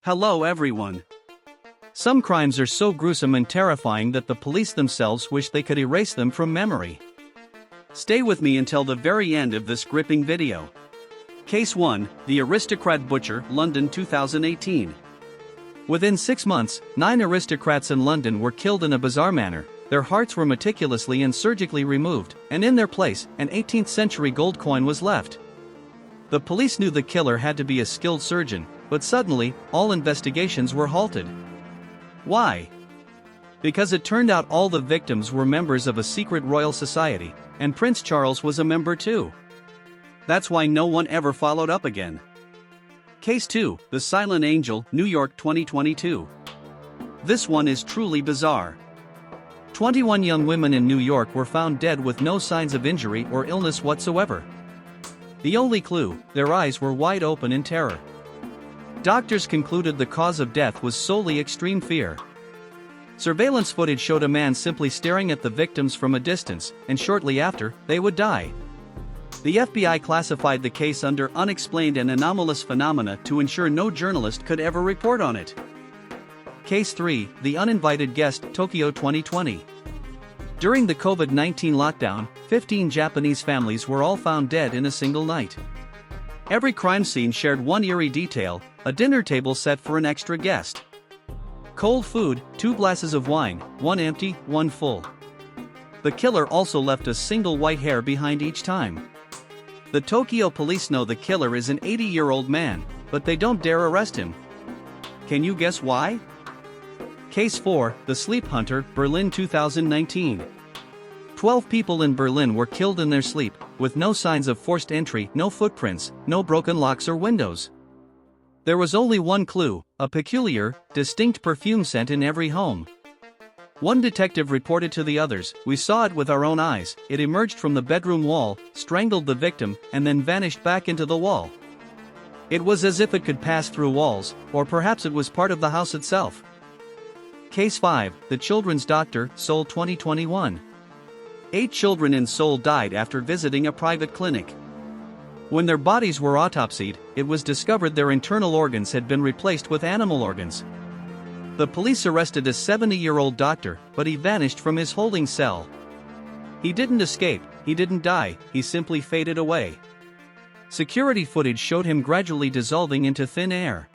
Hello everyone. Some crimes are so gruesome and terrifying that the police themselves wish they could erase them from memory. Stay with me until the very end of this gripping video. Case 1, The Aristocrat Butcher, London 2018. Within 6 months, 9 aristocrats in London were killed in a bizarre manner. Their hearts were meticulously and surgically removed, and in their place, an 18th century gold coin was left. The police knew the killer had to be a skilled surgeon, but suddenly, all investigations were halted. Why? Because it turned out all the victims were members of a secret royal society, and Prince Charles was a member too. That's why no one ever followed up again. Case 2, The Silent Angel, New York 2022. This one is truly bizarre. 21 young women in New York were found dead with no signs of injury or illness whatsoever. The only clue, their eyes were wide open in terror. Doctors concluded the cause of death was solely extreme fear. Surveillance footage showed a man simply staring at the victims from a distance, and shortly after, they would die. The FBI classified the case under unexplained and anomalous phenomena to ensure no journalist could ever report on it. Case 3, The Uninvited Guest, Tokyo 2020. During the COVID-19 lockdown, 15 Japanese families were all found dead in a single night. Every crime scene shared one eerie detail: a dinner table set for an extra guest. Cold food, 2 glasses of wine, one empty, one full. The killer also left a single white hair behind each time. The Tokyo police know the killer is an 80-year-old man, but they don't dare arrest him. Can you guess why? Case 4, The Sleep Hunter, Berlin 2019. 12 people in Berlin were killed in their sleep, with no signs of forced entry, no footprints, no broken locks or windows. There was only one clue: a peculiar, distinct perfume scent in every home. One detective reported to the others, "We saw it with our own eyes. It emerged from the bedroom wall, strangled the victim, and then vanished back into the wall." It was as if it could pass through walls, or perhaps it was part of the house itself. Case 5, The Children's Doctor, Seoul 2021. 8 children in Seoul died after visiting a private clinic. When their bodies were autopsied, it was discovered their internal organs had been replaced with animal organs. The police arrested a 70-year-old doctor, but he vanished from his holding cell. He didn't escape, he didn't die, he simply faded away. Security footage showed him gradually dissolving into thin air.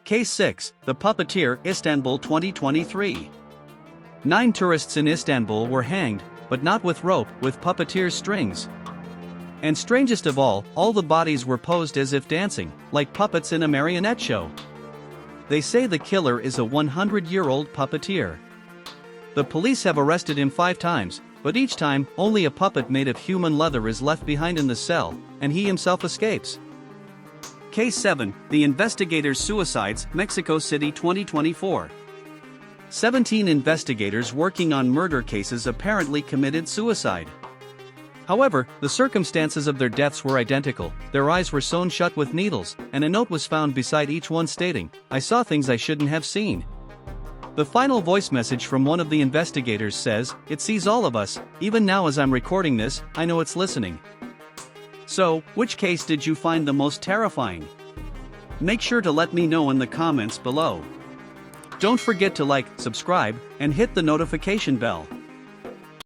Case 6, The Puppeteer, Istanbul 2023. 9 tourists in Istanbul were hanged, but not with rope, with puppeteer strings. And strangest of all the bodies were posed as if dancing, like puppets in a marionette show. They say the killer is a 100-year-old puppeteer. The police have arrested him 5 times, but each time, only a puppet made of human leather is left behind in the cell, and he himself escapes. Case 7, The Investigator's Suicides, Mexico City 2024. 17 investigators working on murder cases apparently committed suicide. However, the circumstances of their deaths were identical. Their eyes were sewn shut with needles, and a note was found beside each one stating, "I saw things I shouldn't have seen." The final voice message from one of the investigators says, "It sees all of us. Even now as I'm recording this, I know it's listening." So, which case did you find the most terrifying? Make sure to let me know in the comments below. Don't forget to like, subscribe, and hit the notification bell.